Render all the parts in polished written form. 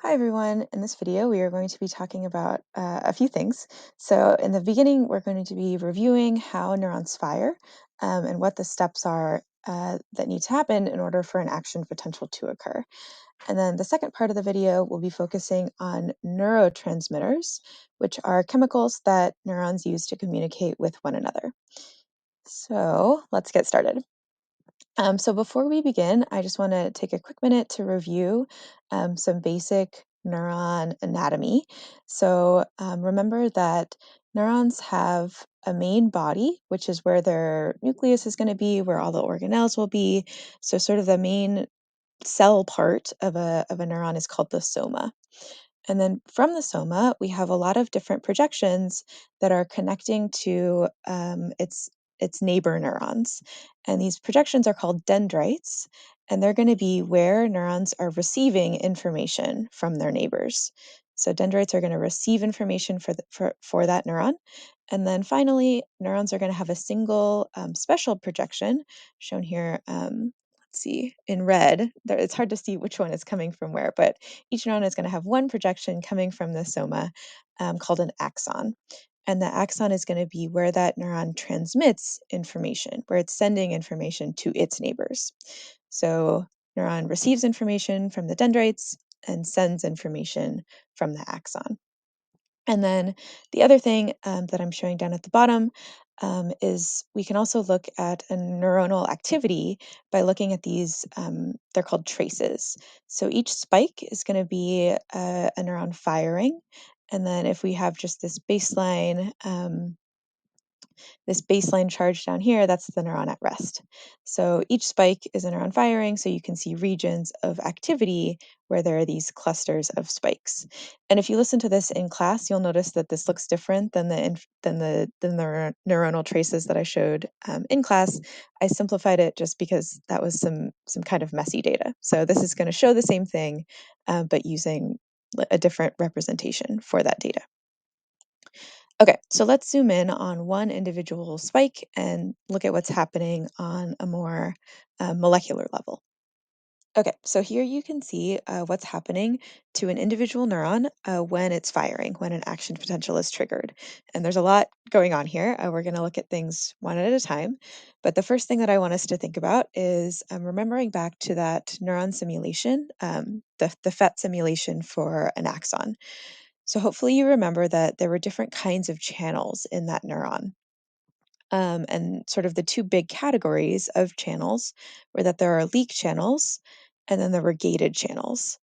Hi everyone. In this video, we are going to be talking about a few things. So in the beginning, we're going to be reviewing how neurons fire and what the steps are that need to happen in order for an action potential to occur. And then the second part of the video will be focusing on neurotransmitters, which are chemicals that neurons use to communicate with one another. So let's get started. So before we begin, I just want to take a quick minute to review some basic neuron anatomy. So remember that neurons have a main body, which is where their nucleus is going to be, where all the organelles will be. So sort of the main cell part of a neuron is called the soma. And then from the soma, we have a lot of different projections that are connecting to its neighbor neurons. And these projections are called dendrites, and they're going to be where neurons are receiving information from their neighbors. So dendrites are going to receive information for that neuron. And then finally, neurons are going to have a single special projection shown here. Let's see, in red. It's hard to see which one is coming from where, but each neuron is going to have one projection coming from the soma called an axon. And the axon is going to be where that neuron transmits information, where it's sending information to its neighbors. So neuron receives information from the dendrites and sends information from the axon. And then the other thing that I'm showing down at the bottom is we can also look at a neuronal activity by looking at these, they're called traces. So each spike is going to be a neuron firing. And then if we have just this baseline charge down here, that's the neuron at rest. So each spike is a neuron firing, so you can see regions of activity where there are these clusters of spikes. And if you listen to this in class, you'll notice that this looks different than the neuronal traces that I showed in class. I simplified it just because that was some kind of messy data. So this is going to show the same thing, but using a different representation for that data. Okay, so let's zoom in on one individual spike and look at what's happening on a more molecular level. Okay, so here you can see what's happening to an individual neuron when it's firing, when an action potential is triggered. And there's a lot going on here. We're going to look at things one at a time. But the first thing that I want us to think about is remembering back to that neuron simulation, the FET simulation for an axon. So hopefully you remember that there were different kinds of channels in that neuron. And sort of the two big categories of channels were that there are leak channels and then there were gated channels.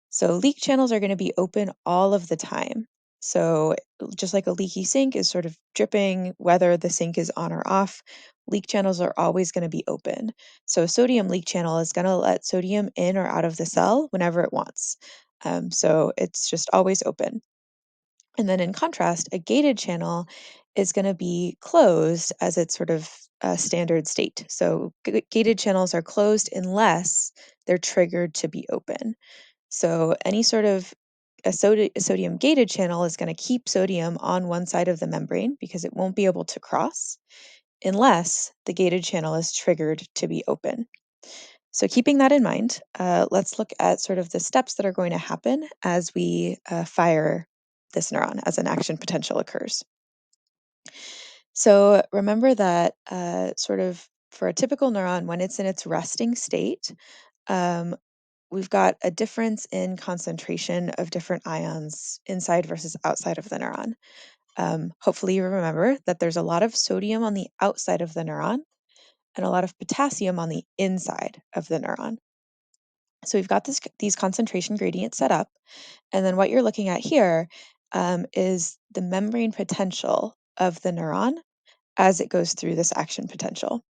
So leak channels are going to be open all of the time. So just like a leaky sink is sort of dripping, whether the sink is on or off, leak channels are always going to be open. So a sodium leak channel is going to let sodium in or out of the cell whenever it wants. So it's just always open. And then in contrast, a gated channel is going to be closed as its sort of standard state. So gated channels are closed unless they're triggered to be open. So any sort of a sodium gated channel is going to keep sodium on one side of the membrane because it won't be able to cross unless the gated channel is triggered to be open. So keeping that in mind, let's look at sort of the steps that are going to happen as we fire this neuron as an action potential occurs. So remember that sort of for a typical neuron, when it's in its resting state, um, we've got a difference in concentration of different ions inside versus outside of the neuron. Hopefully you remember that there's a lot of sodium on the outside of the neuron and a lot of potassium on the inside of the neuron. So we've got these concentration gradients set up. And then what you're looking at here is the membrane potential of the neuron as it goes through this action potential.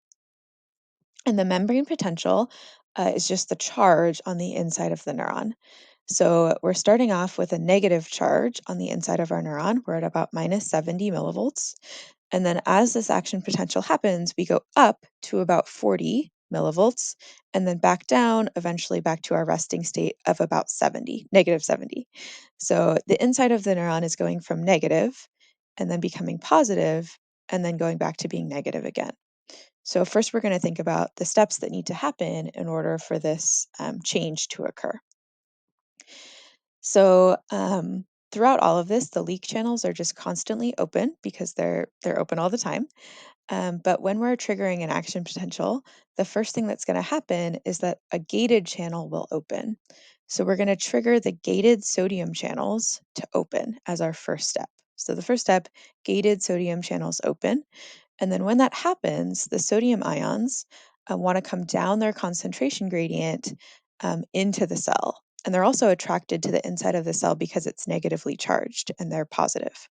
And the membrane potential is just the charge on the inside of the neuron. So we're starting off with a negative charge on the inside of our neuron. We're at about minus 70 millivolts. And then as this action potential happens, we go up to about 40 millivolts and then back down, eventually back to our resting state of about 70, negative 70. So the inside of the neuron is going from negative and then becoming positive and then going back to being negative again. So first we're going to think about the steps that need to happen in order for this change to occur. So throughout all of this, the leak channels are just constantly open because they're open all the time. But when we're triggering an action potential, the first thing that's going to happen is that a gated channel will open. So we're going to trigger the gated sodium channels to open as our first step. So the first step, gated sodium channels open. And then when that happens, the sodium ions want to come down their concentration gradient into the cell. And they're also attracted to the inside of the cell because it's negatively charged and they're positive.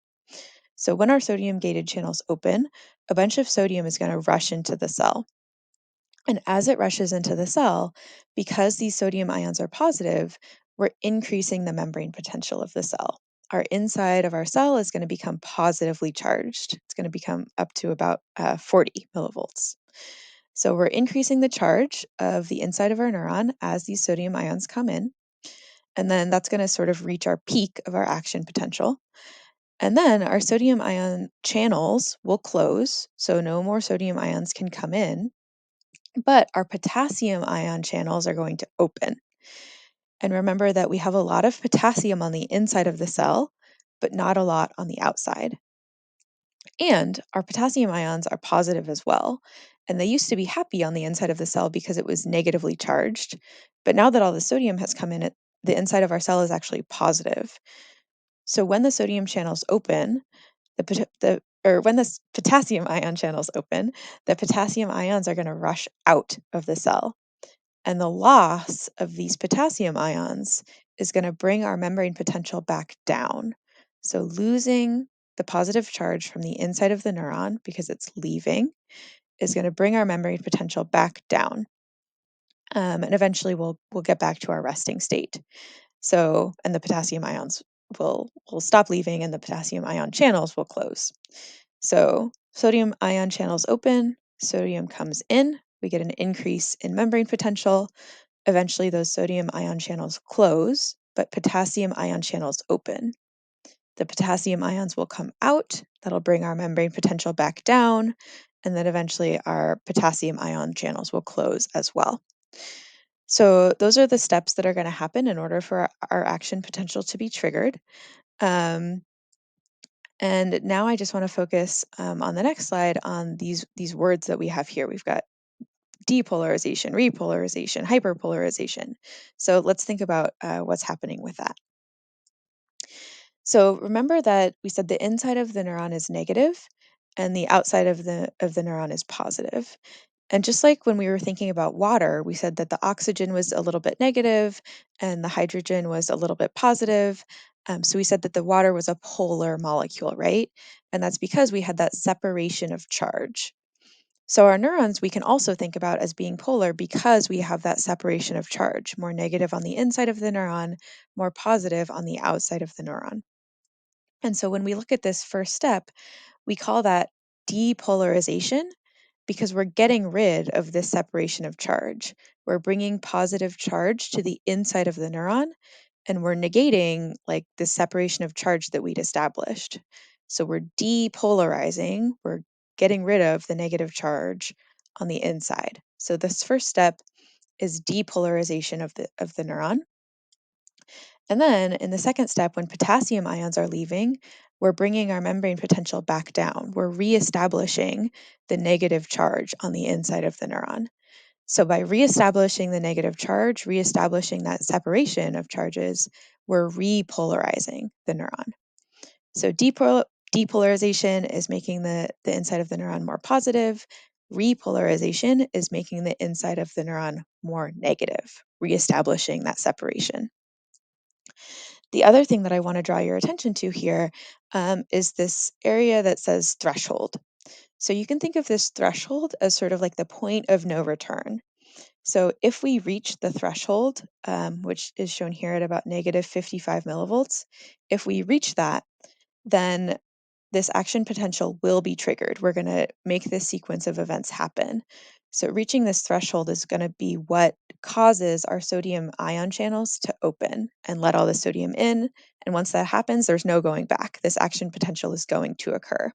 So when our sodium gated channels open, a bunch of sodium is going to rush into the cell. And as it rushes into the cell, because these sodium ions are positive, we're increasing the membrane potential of the cell. Our inside of our cell is going to become positively charged. It's going to become up to about 40 millivolts. So we're increasing the charge of the inside of our neuron as these sodium ions come in. And then that's going to sort of reach our peak of our action potential. And then our sodium ion channels will close, so no more sodium ions can come in, but our potassium ion channels are going to open. And remember that we have a lot of potassium on the inside of the cell, but not a lot on the outside. And our potassium ions are positive as well. And they used to be happy on the inside of the cell because it was negatively charged. But now that all the sodium has come in, the inside of our cell is actually positive. So when the sodium channels open, when the potassium ion channels open, the potassium ions are going to rush out of the cell. And the loss of these potassium ions is going to bring our membrane potential back down. So losing the positive charge from the inside of the neuron because it's leaving is going to bring our membrane potential back down. And eventually we'll get back to our resting state. So, and the potassium ions will stop leaving and the potassium ion channels will close. So sodium ion channels open, sodium comes in, we get an increase in membrane potential. Eventually those sodium ion channels close, but potassium ion channels open. The potassium ions will come out, that'll bring our membrane potential back down, and then eventually our potassium ion channels will close as well. So those are the steps that are going to happen in order for our action potential to be triggered. Um, and now I just want to focus on the next slide on these words that we have here. We've got depolarization, repolarization, hyperpolarization. So let's think about what's happening with that. So remember that we said the inside of the neuron is negative and the outside of the neuron is positive. And just like when we were thinking about water, we said that the oxygen was a little bit negative and the hydrogen was a little bit positive. So we said that the water was a polar molecule, right? And that's because we had that separation of charge. So our neurons we can also think about as being polar because we have that separation of charge, more negative on the inside of the neuron, more positive on the outside of the neuron. And so when we look at this first step, we call that depolarization because we're getting rid of this separation of charge. We're bringing positive charge to the inside of the neuron and we're negating like the separation of charge that we'd established. So we're depolarizing, we're getting rid of the negative charge on the inside. So this first step is depolarization of the neuron. And then in the second step, when potassium ions are leaving, we're bringing our membrane potential back down. We're reestablishing the negative charge on the inside of the neuron. So by reestablishing the negative charge, reestablishing that separation of charges, we're repolarizing the neuron. So depolarization is making the inside of the neuron more positive. Repolarization is making the inside of the neuron more negative, reestablishing that separation. The other thing that I want to draw your attention to here is this area that says threshold. So you can think of this threshold as sort of like the point of no return. So if we reach the threshold, which is shown here at about negative 55 millivolts, if we reach that, then this action potential will be triggered. We're going to make this sequence of events happen. So reaching this threshold is going to be what causes our sodium ion channels to open and let all the sodium in. And once that happens, there's no going back. This action potential is going to occur.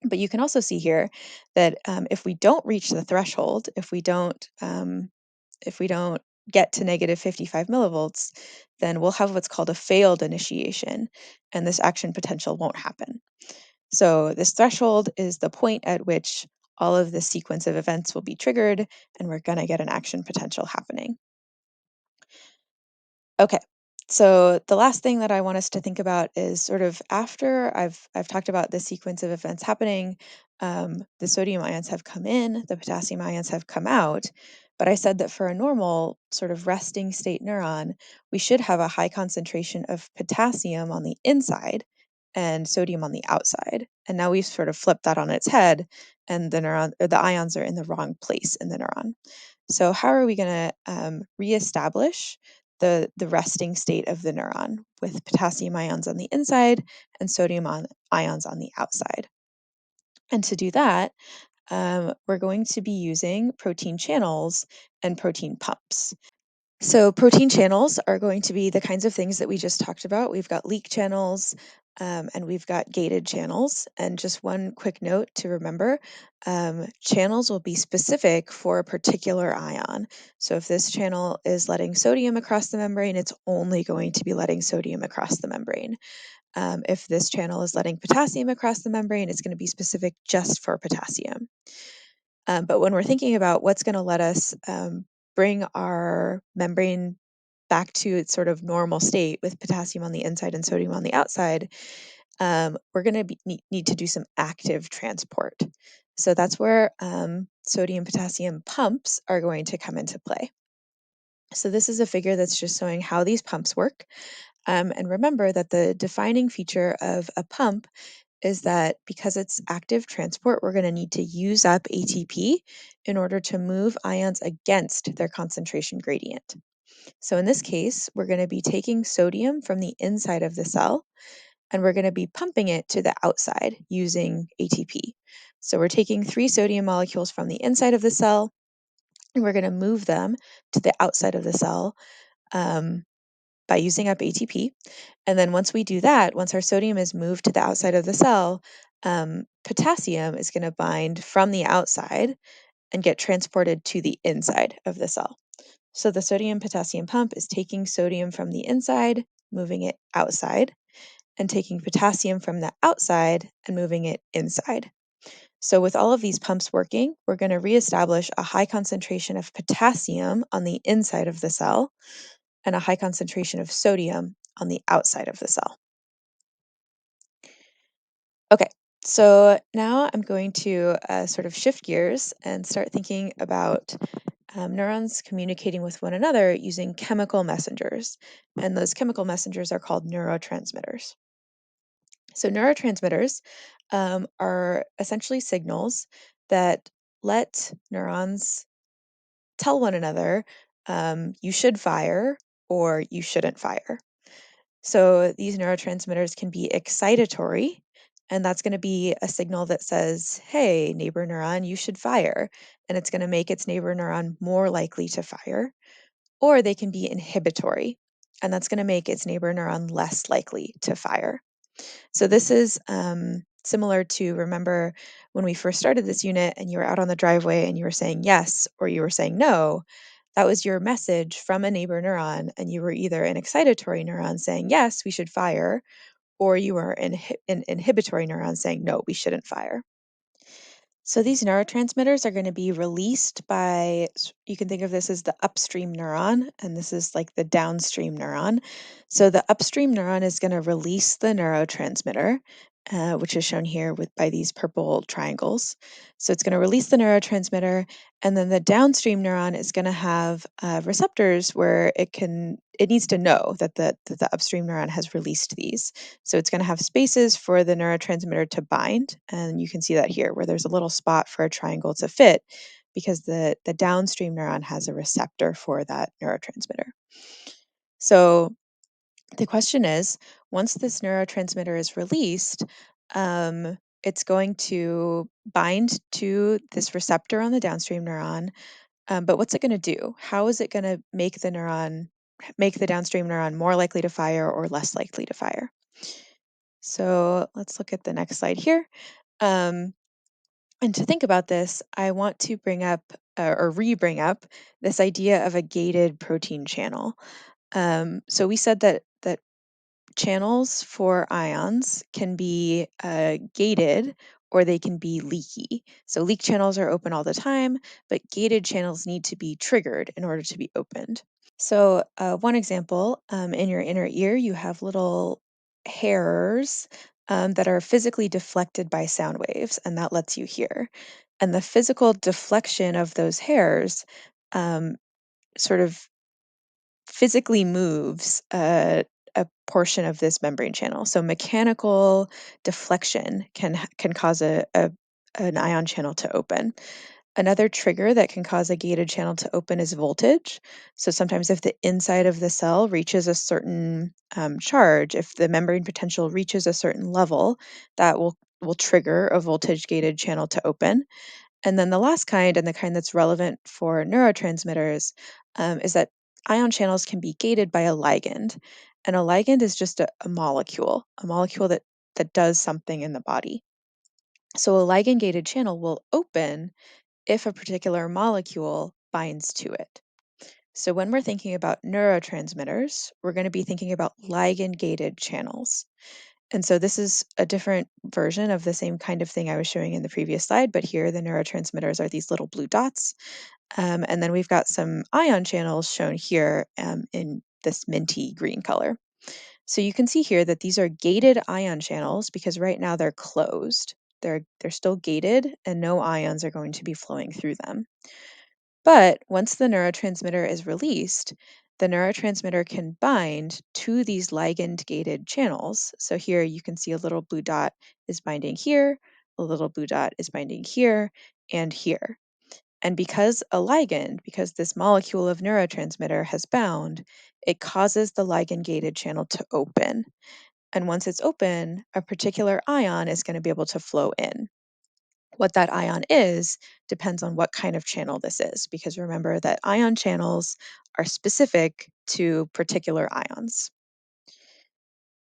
But you can also see here that if we don't reach the threshold, if we don't get to negative 55 millivolts, then we'll have what's called a failed initiation, and this action potential won't happen. So this threshold is the point at which all of the sequence of events will be triggered, and we're going to get an action potential happening. Okay. So the last thing that I want us to think about is sort of after I've talked about the sequence of events happening, the sodium ions have come in, the potassium ions have come out, but I said that for a normal sort of resting state neuron, we should have a high concentration of potassium on the inside and sodium on the outside. And now we've sort of flipped that on its head, and the neuron or the ions are in the wrong place in the neuron. So how are we going to reestablish the resting state of the neuron with potassium ions on the inside and ions on the outside? And to do that, we're going to be using protein channels and protein pumps. So protein channels are going to be the kinds of things that we just talked about. We've got leak channels, and we've got gated channels. And just one quick note to remember, channels will be specific for a particular ion. So if this channel is letting sodium across the membrane, it's only going to be letting sodium across the membrane. If this channel is letting potassium across the membrane, it's going to be specific just for potassium. But when we're thinking about what's going to let us bring our membrane back to its sort of normal state with potassium on the inside and sodium on the outside, we're going to need to do some active transport. So that's where sodium potassium pumps are going to come into play. So this is a figure that's just showing how these pumps work. And remember that the defining feature of a pump is that because it's active transport, we're going to need to use up ATP in order to move ions against their concentration gradient. So in this case, we're going to be taking sodium from the inside of the cell, and we're going to be pumping it to the outside using ATP. So we're taking 3 sodium molecules from the inside of the cell, and we're going to move them to the outside of the cell um, by using up ATP. And then once we do that, once our sodium is moved to the outside of the cell, potassium is going to bind from the outside and get transported to the inside of the cell. So the sodium potassium pump is taking sodium from the inside, moving it outside, and taking potassium from the outside and moving it inside. So with all of these pumps working, we're going to reestablish a high concentration of potassium on the inside of the cell and a high concentration of sodium on the outside of the cell. Okay, so now I'm going to sort of shift gears and start thinking about neurons communicating with one another using chemical messengers. And those chemical messengers are called neurotransmitters. So, neurotransmitters are essentially signals that let neurons tell one another you should fire or you shouldn't fire. So these neurotransmitters can be excitatory, and that's going to be a signal that says, hey, neighbor neuron, you should fire. And it's going to make its neighbor neuron more likely to fire. Or they can be inhibitory, and that's going to make its neighbor neuron less likely to fire. So this is similar to, remember when we first started this unit and you were out on the driveway and you were saying yes or you were saying no, that was your message from a neighbor neuron, and you were either an excitatory neuron saying yes, we should fire, or you were an inhibitory neuron saying no, we shouldn't fire. So these neurotransmitters are going to be released by, you can think of this as the upstream neuron, and this is like the downstream neuron. So the upstream neuron is going to release the neurotransmitter, which is shown here by these purple triangles. So it's going to release the neurotransmitter, and then the downstream neuron is going to have receptors where it needs to know that the upstream neuron has released these. So it's going to have spaces for the neurotransmitter to bind. And you can see that here where there's a little spot for a triangle to fit because the downstream neuron has a receptor for that neurotransmitter. So the question is, once this neurotransmitter is released, it's going to bind to this receptor on the downstream neuron. But what's it going to do? How is it going to make the downstream neuron more likely to fire or less likely to fire? So let's look at the next slide here. And to think about this, I want to bring up or re-bring up this idea of a gated protein channel. So we said that channels for ions can be gated or they can be leaky. So leak channels are open all the time, but gated channels need to be triggered in order to be opened. So, one example, in your inner ear, you have little hairs that are physically deflected by sound waves, and that lets you hear. And the physical deflection of those hairs um, sort of physically moves a portion of this membrane channel. So, mechanical deflection can cause an ion channel to open. Another trigger that can cause a gated channel to open is voltage. So sometimes, if the inside of the cell reaches a certain charge, if the membrane potential reaches a certain level, that will trigger a voltage gated channel to open. And then the last kind, and the kind that's relevant for neurotransmitters, is that ion channels can be gated by a ligand. And a ligand is just a molecule that does something in the body. So a ligand gated channel will open if a particular molecule binds to it. So when we're thinking about neurotransmitters, we're going to be thinking about ligand gated channels. And so this is a different version of the same kind of thing I was showing in the previous slide, but here the neurotransmitters are these little blue dots. And then we've got some ion channels shown here in this minty green color. So you can see here that these are gated ion channels because right now they're closed. They're still gated and no ions are going to be flowing through them. But once the neurotransmitter is released, the neurotransmitter can bind to these ligand gated channels. So here you can see a little blue dot is binding here, a little blue dot is binding here, and here. And because this molecule of neurotransmitter has bound, it causes the ligand gated channel to open. And once it's open, a particular ion is going to be able to flow in. What that ion is depends on what kind of channel this is, because remember that ion channels are specific to particular ions.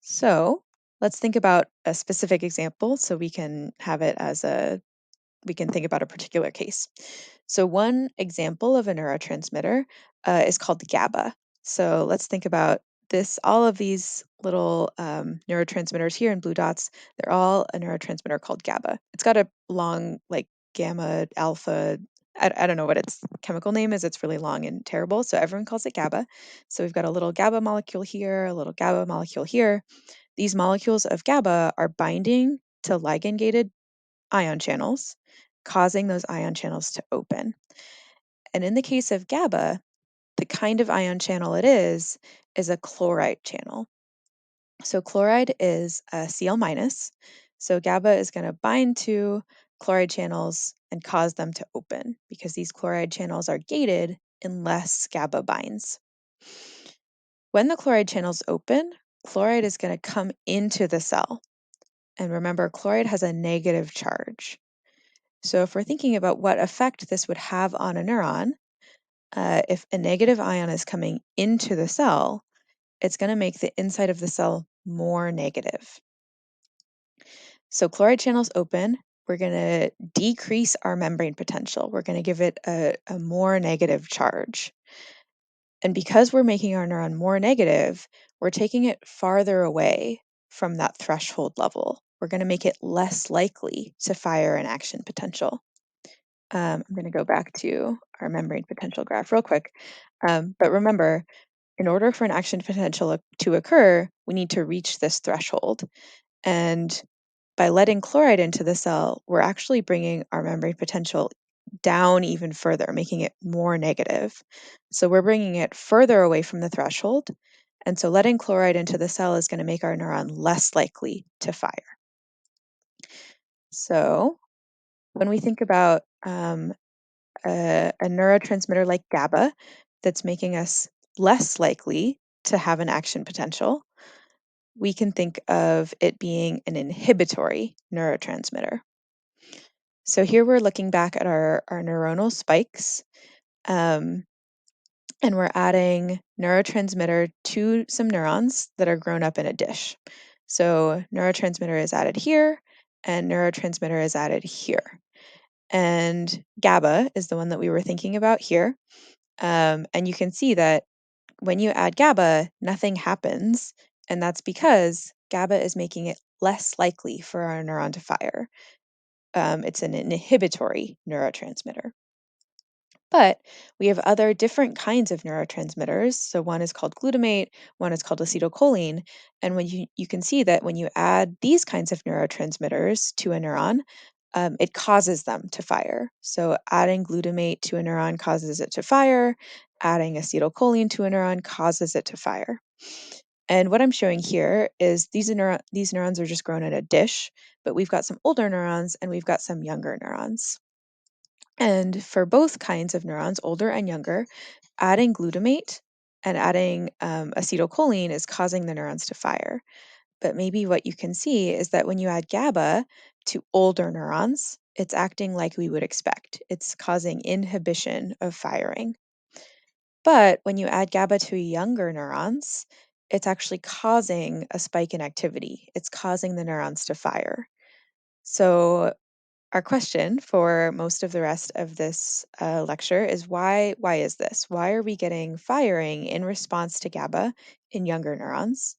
So let's think about a specific example so we can have it as we can think about a particular case. So, one example of a neurotransmitter is called GABA. So, let's think about this. All of these little neurotransmitters here in blue dots, they're all a neurotransmitter called GABA. It's got a long, like gamma, alpha. I don't know what its chemical name is. It's really long and terrible. So, everyone calls it GABA. So, we've got a little GABA molecule here, a little GABA molecule here. These molecules of GABA are binding to ligand gated ion channels, causing those ion channels to open. And in the case of GABA, the kind of ion channel it is a chloride channel. So chloride is a Cl minus. So GABA is going to bind to chloride channels and cause them to open because these chloride channels are gated unless GABA binds. When the chloride channels open, chloride is going to come into the cell. And remember, chloride has a negative charge. So, if we're thinking about what effect this would have on a neuron, if a negative ion is coming into the cell, it's going to make the inside of the cell more negative. So, chloride channels open, we're going to decrease our membrane potential. We're going to give it a more negative charge. And because we're making our neuron more negative, we're taking it farther away from that threshold level. We're going to make it less likely to fire an action potential. I'm going to go back to our membrane potential graph real quick. But remember, in order for an action potential to occur, we need to reach this threshold. And by letting chloride into the cell, we're actually bringing our membrane potential down even further, making it more negative. So we're bringing it further away from the threshold. And so letting chloride into the cell is going to make our neuron less likely to fire. So when we think about a neurotransmitter like GABA that's making us less likely to have an action potential, we can think of it being an inhibitory neurotransmitter. So here we're looking back at our neuronal spikes, um, and we're adding neurotransmitter to some neurons that are grown up in a dish. So neurotransmitter is added here, and neurotransmitter is added here. And GABA is the one that we were thinking about here. And you can see that when you add GABA, nothing happens. And that's because GABA is making it less likely for our neuron to fire. It's an inhibitory neurotransmitter. But we have other different kinds of neurotransmitters. So one is called glutamate, one is called acetylcholine. And when you can see that when you add these kinds of neurotransmitters to a neuron, it causes them to fire. So adding glutamate to a neuron causes it to fire. Adding acetylcholine to a neuron causes it to fire. And what I'm showing here is these neurons are just grown in a dish, but we've got some older neurons and we've got some younger neurons. And for both kinds of neurons, older and younger, adding glutamate and adding acetylcholine is causing the neurons to fire. But maybe what you can see is that when you add GABA to older neurons, it's acting like we would expect. It's causing inhibition of firing. But when you add GABA to younger neurons, it's actually causing a spike in activity. It's causing the neurons to fire. So our question for most of the rest of this lecture is why is this? Why are we getting firing in response to GABA in younger neurons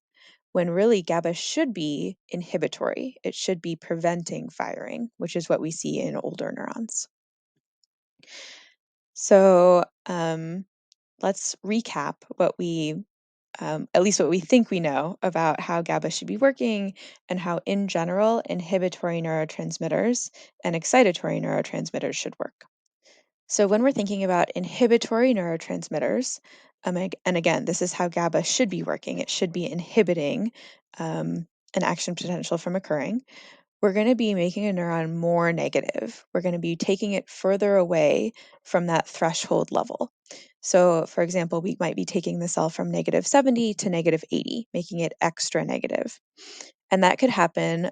when really GABA should be inhibitory? It should be preventing firing, which is what we see in older neurons. So let's recap what we at least what we think we know about how GABA should be working and how, in general, inhibitory neurotransmitters and excitatory neurotransmitters should work. So, when we're thinking about inhibitory neurotransmitters, and again, this is how GABA should be working, it should be inhibiting an action potential from occurring. We're going to be making a neuron more negative. We're going to be taking it further away from that threshold level. So, for example, we might be taking the cell from -70 to -80, making it extra negative. And that could happen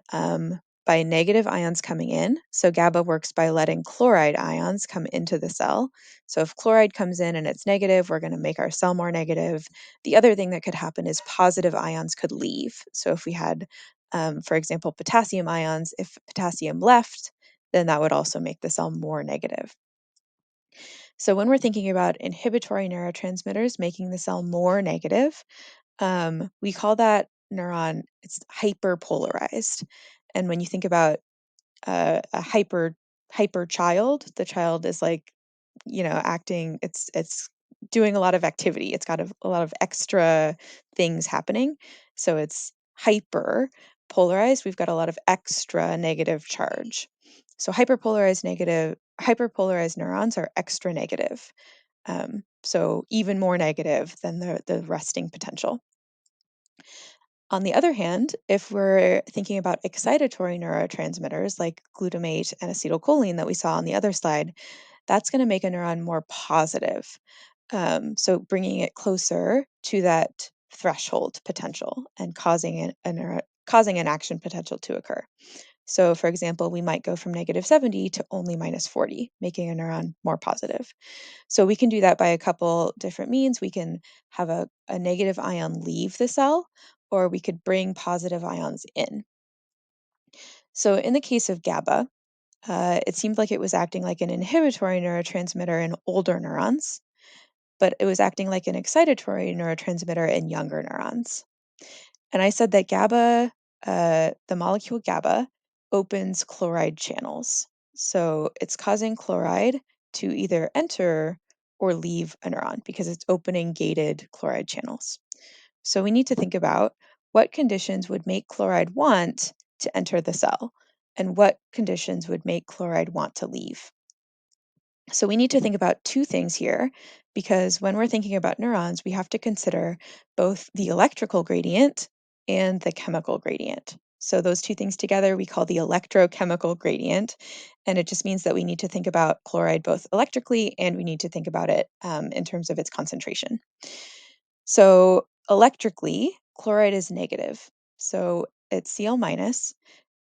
by negative ions coming in. So, GABA works by letting chloride ions come into the cell. So, if chloride comes in and it's negative, we're going to make our cell more negative. The other thing that could happen is positive ions could leave. So, if we had, for example, potassium ions, if potassium left, then that would also make the cell more negative. So, when we're thinking about inhibitory neurotransmitters making the cell more negative, we call that neuron, it's hyperpolarized. And when you think about a hyper child, the child is like, acting, it's doing a lot of activity. It's got a lot of extra things happening. So it's hyper polarized. We've got a lot of extra negative charge. So hyperpolarized neurons are extra negative. So even more negative than the resting potential. On the other hand, if we're thinking about excitatory neurotransmitters like glutamate and acetylcholine that we saw on the other slide, that's going to make a neuron more positive. So bringing it closer to that threshold potential and causing an action potential to occur. So, for example, we might go from -70 to only -40, making a neuron more positive. So we can do that by a couple different means. We can have a negative ion leave the cell, or we could bring positive ions in. So in the case of GABA, it seemed like it was acting like an inhibitory neurotransmitter in older neurons, but it was acting like an excitatory neurotransmitter in younger neurons. And I said that GABA, the molecule GABA, opens chloride channels. So it's causing chloride to either enter or leave a neuron because it's opening gated chloride channels. So we need to think about what conditions would make chloride want to enter the cell and what conditions would make chloride want to leave. So we need to think about two things here because when we're thinking about neurons, we have to consider both the electrical gradient and the chemical gradient. So those two things together we call the electrochemical gradient. And it just means that we need to think about chloride both electrically and we need to think about it in terms of its concentration. So electrically, chloride is negative. So it's Cl minus,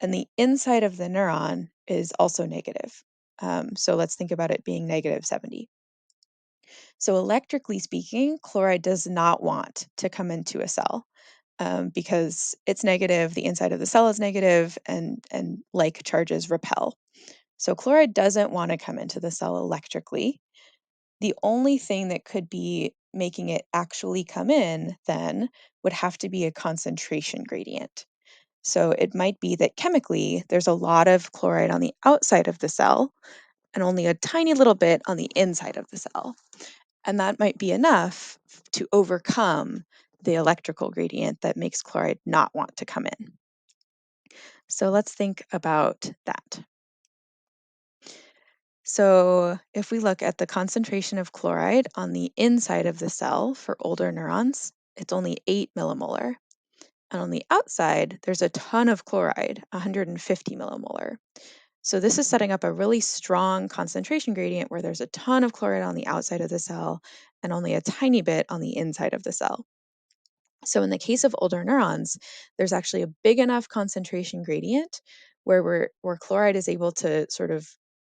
and the inside of the neuron is also negative. So let's think about it being -70. So electrically speaking, chloride does not want to come into a cell because it's negative, the inside of the cell is negative, and like charges repel. So chloride doesn't want to come into the cell electrically. The only thing that could be making it actually come in then would have to be a concentration gradient. So it might be that chemically there's a lot of chloride on the outside of the cell and only a tiny little bit on the inside of the cell. And that might be enough to overcome the electrical gradient that makes chloride not want to come in. So let's think about that. So if we look at the concentration of chloride on the inside of the cell for older neurons, it's only 8 millimolar. And on the outside, there's a ton of chloride, 150 millimolar. So this is setting up a really strong concentration gradient where there's a ton of chloride on the outside of the cell and only a tiny bit on the inside of the cell. So in the case of older neurons, there's actually a big enough concentration gradient where chloride is able to sort of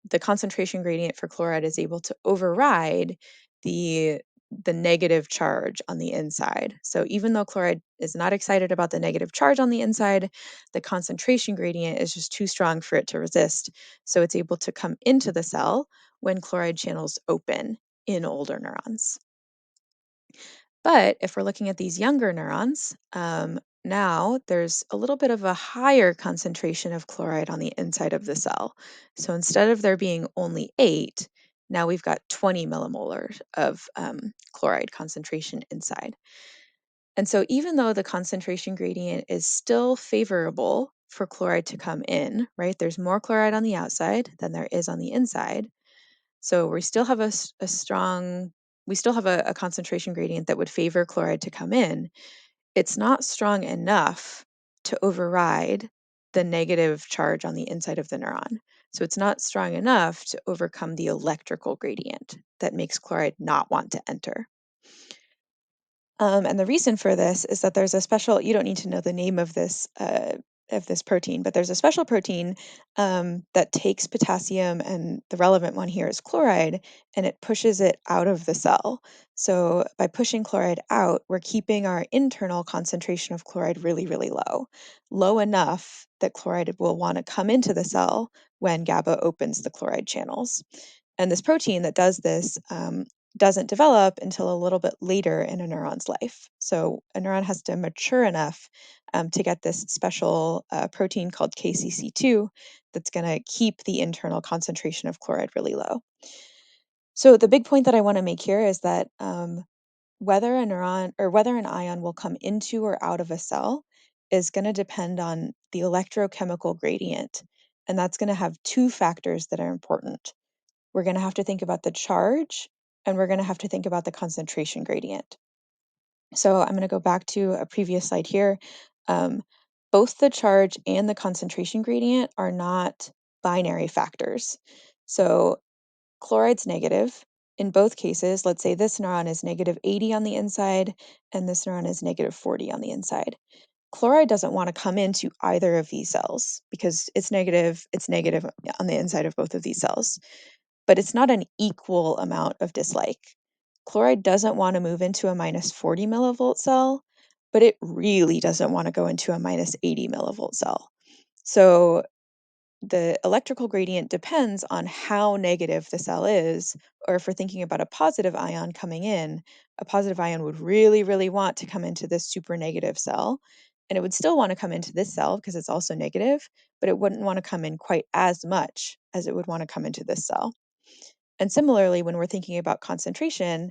the concentration gradient for chloride is able to override the the negative charge on the inside. So even though chloride is not excited about the negative charge on the inside, the concentration gradient is just too strong for it to resist. So it's able to come into the cell when chloride channels open in older neurons. But if we're looking at these younger neurons, now there's a little bit of a higher concentration of chloride on the inside of the cell. So instead of there being only 8, now we've got 20 millimolar of chloride concentration inside. And so even though the concentration gradient is still favorable for chloride to come in, right? There's more chloride on the outside than there is on the inside. So we still have a strong, we still have a concentration gradient that would favor chloride to come in. It's not strong enough to override the negative charge on the inside of the neuron. So it's not strong enough to overcome the electrical gradient that makes chloride not want to enter. And the reason for this is that there's a special, you don't need to know the name of this protein, but there's a special protein that takes potassium, and the relevant one here is chloride, and it pushes it out of the cell. So by pushing chloride out, we're keeping our internal concentration of chloride really, really low, low enough that chloride will want to come into the cell when GABA opens the chloride channels. And this protein that does this doesn't develop until a little bit later in a neuron's life. So a neuron has to mature enough to get this special protein called KCC2 that's going to keep the internal concentration of chloride really low. So the big point that I want to make here is that whether a neuron or whether an ion will come into or out of a cell is going to depend on the electrochemical gradient. And that's going to have two factors that are important. We're going to have to think about the charge, and we're going to have to think about the concentration gradient. So I'm going to go back to a previous slide here. Um, Both the charge and the concentration gradient are not binary factors. So chloride's negative. In both cases, let's say this neuron is negative 80 on the inside and this neuron is negative 40 on the inside. Chloride doesn't want to come into either of these cells because it's negative on the inside of both of these cells, but it's not an equal amount of dislike. Chloride doesn't want to move into a minus 40 millivolt cell, but it really doesn't want to go into a minus 80 millivolt cell. So the electrical gradient depends on how negative the cell is, or if we're thinking about a positive ion coming in, a positive ion would really, really want to come into this super negative cell. And it would still want to come into this cell because it's also negative, but it wouldn't want to come in quite as much as it would want to come into this cell. And similarly, when we're thinking about concentration,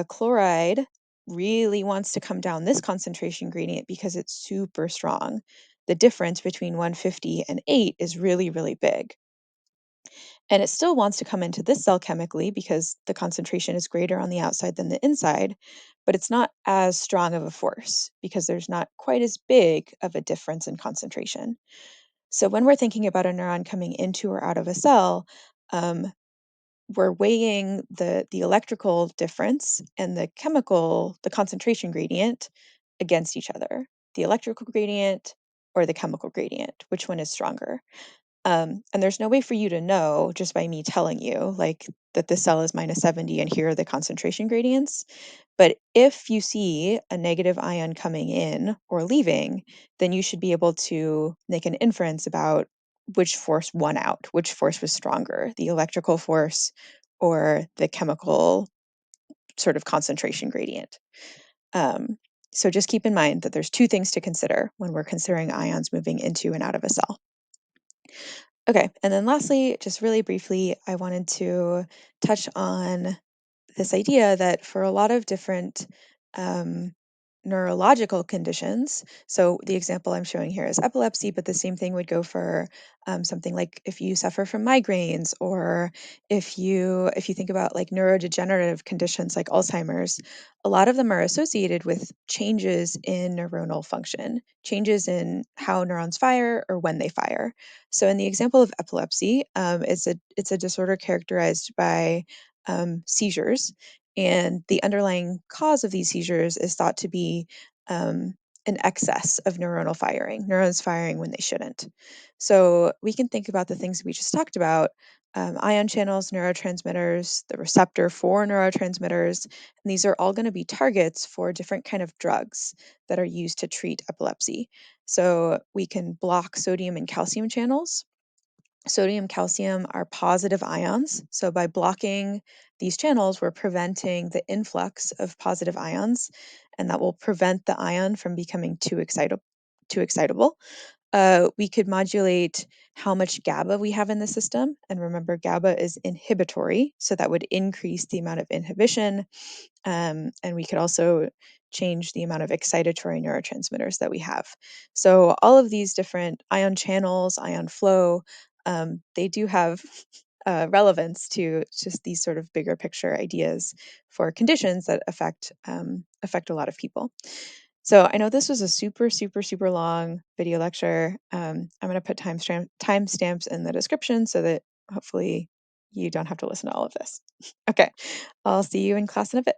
chloride really wants to come down this concentration gradient because it's super strong. The difference between 150 and 8 is really, really big. And it still wants to come into this cell chemically because the concentration is greater on the outside than the inside, but it's not as strong of a force because there's not quite as big of a difference in concentration. So when we're thinking about a neuron coming into or out of a cell, um, we're weighing the electrical difference and the concentration gradient against each other. The electrical gradient or the chemical gradient, which one is stronger? And there's no way for you to know just by me telling you, like, that the cell is minus 70 and here are the concentration gradients. But if you see a negative ion coming in or leaving, then you should be able to make an inference about which force won out, which force was stronger, the electrical force or the chemical sort of concentration gradient. Um, so just keep in mind that there's two things to consider when we're considering ions moving into and out of a cell. Okay, and then lastly, just really briefly, I wanted to touch on this idea that for a lot of different um, neurological conditions, so the example I'm showing here is epilepsy, but the same thing would go for something like if you suffer from migraines, or if you think about like neurodegenerative conditions like Alzheimer's, a lot of them are associated with changes in neuronal function, changes in how neurons fire or when they fire. So in the example of epilepsy, it's a disorder characterized by seizures, and the underlying cause of these seizures is thought to be um, an excess of neuronal firing, neurons firing when they shouldn't. So we can think about the things we just talked about: ion channels, neurotransmitters, the receptor for neurotransmitters, and these are all going to be targets for different kind of drugs that are used to treat epilepsy. So we can block sodium and calcium channels. Sodium, calcium are positive ions. So by blocking these channels, we're preventing the influx of positive ions, and that will prevent the ion from becoming too excitable. We could modulate how much GABA we have in the system. And remember, GABA is inhibitory, so that would increase the amount of inhibition. And we could also change the amount of excitatory neurotransmitters that we have. So all of these different ion channels, ion flow, they do have relevance to just these sort of bigger picture ideas for conditions that affect a lot of people. So I know this was a super, super, super long video lecture. I'm going to put timestamps in the description so that hopefully you don't have to listen to all of this. Okay, I'll see you in class in a bit.